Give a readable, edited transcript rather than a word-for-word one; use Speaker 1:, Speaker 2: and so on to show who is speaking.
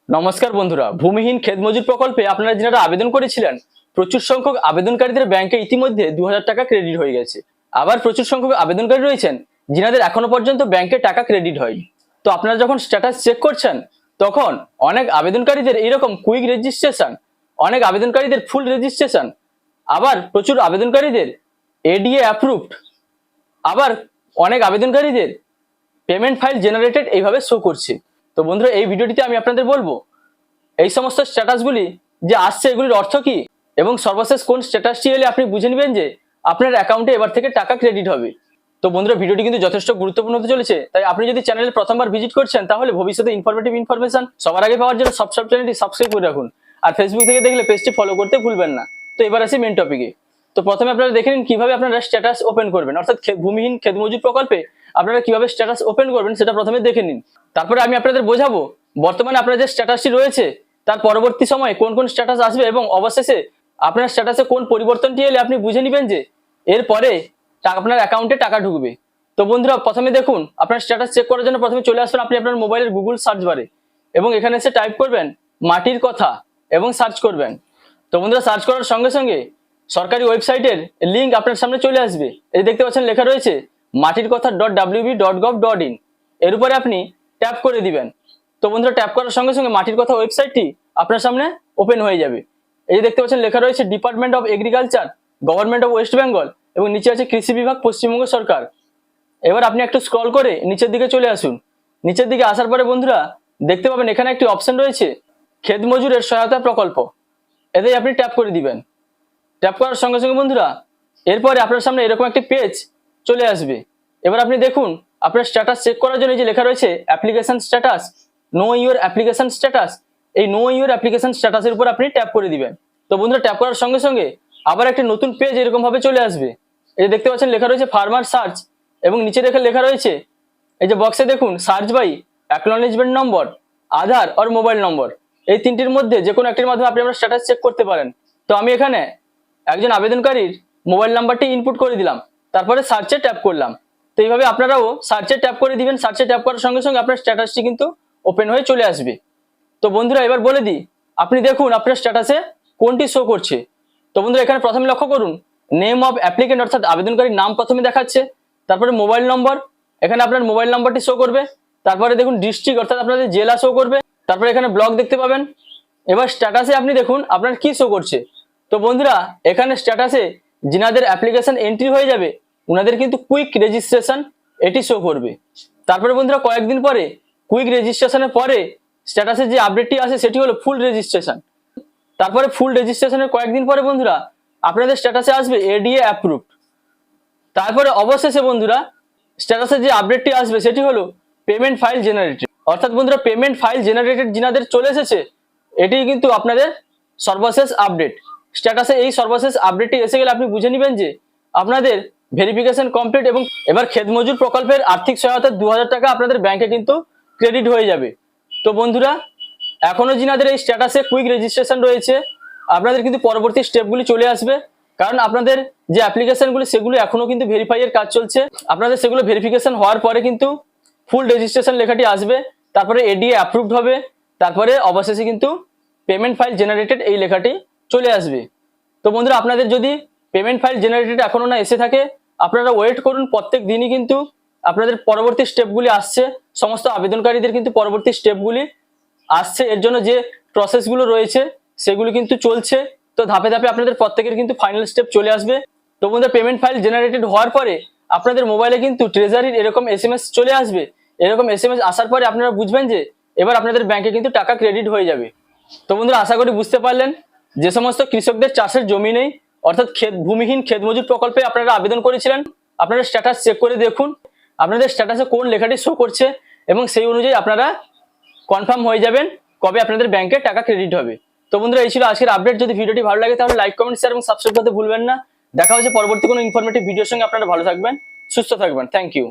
Speaker 1: নমস্কার বন্ধুরা, ভূমিহীন ক্ষেত মজুর প্রকল্পে আপনারা যারা আবেদন করেছিলেন, প্রচুর সংখ্যক আবেদনকারীদের ব্যাংকে ইতিমধ্যে 2000 টাকা ক্রেডিট হয়ে গেছে। আবার প্রচুর সংখ্যক আবেদনকারী রয়েছেন যিনাদের এখনো পর্যন্ত ব্যাংকে টাকা ক্রেডিট হয়নি। তো আপনারা যখন স্ট্যাটাস চেক করছেন তখন অনেক আবেদনকারীদের এইরকম কুইক রেজিস্ট্রেশন, অনেক আবেদনকারীদের ফুল রেজিস্ট্রেশন, আবার প্রচুর আবেদনকারীদের এডিএ অ্যাপ্রুভড, আবার অনেক আবেদনকারীদের পেমেন্ট ফাইল জেনারেটেড এইভাবে শো করছে। তো বন্ধুরা, এই ভিডিওটিতে আমি আপনাদের বলবো এই সমস্ত স্ট্যাটাসগুলি যে আসছে এগুলির অর্থ কি এবং সর্বশেষ কোন স্ট্যাটাসটি এলে আপনি বুঝে নেবেন যে আপনার অ্যাকাউন্টে এবার থেকে টাকা ক্রেডিট হবে। তো বন্ধুরা, ভিডিওটি কিন্তু যথেষ্ট গুরুত্বপূর্ণ হতে চলেছে, তাই আপনি যদি চ্যানেলে প্রথমবার ভিজিট করছেন তাহলে ভবিষ্যতে ইনফরমেশন সবার আগে পাওয়ার জন্য সব চ্যানেলটি সাবস্ক্রাইব করে রাখুন, আর ফেসবুক থেকে দেখলে পেজটি ফলো করতে ভুলবেন না। তো এবার আসি মেন টপিকে। তো প্রথমে আপনারা দেখে নিন কিভাবে আপনারা স্ট্যাটাস ওপেন করবেন, অর্থাৎ ভূমিহীন ক্ষেত মজুর প্রকল্পে আপনারা কিভাবে স্ট্যাটাস ওপেন করবেন সেটা প্রথমে দেখে নিন। তারপরে আমি আপনাদের বোঝাবো বর্তমানে আপনার যে স্ট্যাটাসটি রয়েছে তার পরবর্তী সময়ে কোন কোন স্ট্যাটাস আসবে এবং অবশেষে আপনার স্ট্যাটাসে কোন পরিবর্তনটি এলে আপনি বুঝে নেবেন যে এরপরে আপনার অ্যাকাউন্টে টাকা ঢুকবে। তো বন্ধুরা, প্রথমে দেখুন, আপনার স্ট্যাটাস চেক করার জন্য প্রথমে চলে আসবেন আপনি আপনার মোবাইলের গুগল সার্চ বারে এবং এখানে এসে টাইপ করবেন মাটির কথা এবং সার্চ করবেন। তো বন্ধুরা, সার্চ করার সঙ্গে সঙ্গে সরকারি ওয়েবসাইটের লিঙ্ক আপনার সামনে চলে আসবে। এই দেখতে পাচ্ছেন লেখা রয়েছে মাটির কথা .wb.gov.in, এর উপরে আপনি ট্যাপ করে দিবেন। তো বন্ধুরা, ট্যাপ করার সঙ্গে সঙ্গে মাটির কথা ওয়েবসাইটটি আপনার সামনে ওপেন হয়ে যাবে। এই দেখতে পাচ্ছেন লেখা রয়েছে department of agriculture, government of West Bengal এবং নিচে আছে কৃষি বিভাগ, পশ্চিমবঙ্গ সরকার। এবার আপনি একটু স্ক্রল করে নিচের দিকে চলে আসুন। নিচের দিকে আসার পরে বন্ধুরা দেখতে পাবেন এখানে একটি অপশন রয়েছে ক্ষেত মজুরের সহায়তা প্রকল্প, এতেই আপনি ট্যাপ করে দিবেন। ট্যাপ করার সঙ্গে সঙ্গে বন্ধুরা এরপরে আপনার সামনে এরকম একটি পেজ চলে আসবে। এবার আপনি দেখুন আপনার স্ট্যাটাস চেক করার জন্য যে লেখা রয়েছে application status, no your application status, এই নো ইউর অ্যাপ্লিকেশন স্ট্যাটাসের উপর আপনি ট্যাপ করে দিবেন। তো বন্ধুরা, ট্যাপ করার সঙ্গে সঙ্গে আবার একটি নতুন পেজ এরকম ভাবে চলে আসবে। এই দেখতে পাচ্ছেন লেখা রয়েছে ফার্মার সার্চ এবং নিচে লেখা রয়েছে এই যে বক্সে দেখুন search by acknowledgement number, Aadhaar আর মোবাইল নম্বর, এই তিনটির মধ্যে যে কোনো একটির মাধ্যমে আপনি আপনার স্ট্যাটাস চেক করতে পারেন। তো আমি এখানে একজন আবেদনকারীর মোবাইল নাম্বারটি ইনপুট করে দিলাম, তারপরে সার্চে ট্যাপ করলাম। তো এইভাবে আপনারাও সার্চে ট্যাপ করে দিবেন। সার্চে ট্যাপ করার সঙ্গে সঙ্গে আপনার স্ট্যাটাসটি কিন্তু ওপেন হয়ে চলে আসবে। তো বন্ধুরা, এবার বলে দিই, আপনি দেখুন আপনার স্ট্যাটাসে কোনটি শো করছে। তো বন্ধুরা, এখানে প্রথমে লক্ষ্য করুন নেম অফ অ্যাপ্লিকেন্ট, অর্থাৎ আবেদনকারীর নাম প্রথমে দেখাচ্ছে, তারপরে মোবাইল নম্বর, এখানে আপনার মোবাইল নম্বরটি শো করবে, তারপরে দেখুন ডিস্ট্রিক্ট অর্থাৎ আপনাদের জেলা শো করবে, তারপরে এখানে ব্লক দেখতে পাবেন। এবার স্ট্যাটাসে আপনি দেখুন আপনার কি শো করছে। তো বন্ধুরা, এখানে স্ট্যাটাসে যিনাদের অ্যাপ্লিকেশন এন্ট্রি হয়ে যাবে উনাদের কিন্তু কুইক রেজিস্ট্রেশন এটি শো করবে। তারপরে বন্ধুরা কয়েকদিন পরে কুইক রেজিস্ট্রেশনের পরে স্ট্যাটাসে যে আপডেটটি আসে সেটি হলো ফুল রেজিস্ট্রেশন। তারপরে ফুল রেজিস্ট্রেশনের কয়েকদিন পরে বন্ধুরা আপনাদের স্ট্যাটাসে আসবে এডিএ অ্যাপ্রুভড। তারপরে অবশেষে বন্ধুরা স্ট্যাটাসে যে আপডেটটি আসবে সেটি হলো পেমেন্ট ফাইল জেনারেটেড, অর্থাৎ বন্ধুরা পেমেন্ট ফাইল জেনারেটেড যিনাদের চলে এসেছে এটি কিন্তু আপনাদের সর্বশেষ আপডেট। স্ট্যাটাসে এই সর্বশেষ আপডেটটি এসে গেলে আপনি বুঝে নেবেন যে আপনাদের ভেরিফিকেশন কমপ্লিট এবং এবার ক্ষেত মজুর প্রকল্পের আর্থিক সহায়তা 2000 টাকা আপনাদের ব্যাংকে কিন্তু ক্রেডিট হয়ে যাবে। তো বন্ধুরা, এখনো যিনাদের এই স্ট্যাটাসে কুইক রেজিস্ট্রেশন রয়েছে আপনাদের কিন্তু পরবর্তী স্টেপগুলি চলে আসবে, কারণ আপনাদের যে অ্যাপ্লিকেশনগুলি সেগুলো এখনো কিন্তু ভেরিফাইয়ের কাজ চলছে। আপনাদের সেগুলো ভেরিফিকেশন হওয়ার পরে কিন্তু ফুল রেজিস্ট্রেশন লেখাটি আসবে, তারপরে এডিএ অ্যাপ্রুভড হবে, তারপরে অবশেষে কিন্তু পেমেন্ট ফাইল জেনারেটেড এই লেখাটি চলে আসবে। তো বন্ধুরা, আপনাদের যদি পেমেন্ট ফাইল জেনারেটেড এখনো না এসে থাকে আপনারা ওয়েট করুন, প্রত্যেক দিনই কিন্তু আপনাদের পরবর্তী স্টেপগুলি আসছে, সমস্ত আবেদনকারীদের কিন্তু পরবর্তী স্টেপগুলি আসছে, এর জন্য যে প্রসেসগুলো রয়েছে সেগুলো কিন্তু চলছে। তো ধাপে ধাপে আপনাদের প্রত্যেকের কিন্তু ফাইনাল স্টেপ চলে আসবে। তো বন্ধুরা, পেমেন্ট ফাইল জেনারেটেড হওয়ার পরে আপনাদের মোবাইলে কিন্তু ট্রেজারির এরকম এসএমএস চলে আসবে। এরকম এসএমএস আসার পরে আপনারা বুঝবেন যে এবার আপনাদের ব্যাংকে কিন্তু টাকা ক্রেডিট হয়ে যাবে। তো বন্ধুরা, আশা করি বুঝতে পারলেন যে সমস্ত কৃষকদের চাষের জমি নেই, অর্থাৎ ভূমিহীন ক্ষেত মজুর প্রকল্পে আপনারা আবেদন করেছিলেন, আপনারা স্ট্যাটাস চেক করে দেখুন আপনাদের স্ট্যাটাসে কোন লেখাটি শো করছে এবং সেই অনুযায়ী আপনারা কনফার্ম হয়ে যাবেন কবে আপনাদের ব্যাংকে টাকা ক্রেডিট হবে। তো বন্ধুরা, এই ছিল আজকের আপডেট। যদি ভিডিওটি ভালো লাগে তাহলে লাইক, কমেন্ট, শেয়ার এবং সাবস্ক্রাইব করতে ভুলবেন না। দেখা হচ্ছে পরবর্তী কোনো ইনফরমেটিভ ভিডিওর সঙ্গে। আপনারা ভালো থাকবেন, সুস্থ থাকবেন। Thank you.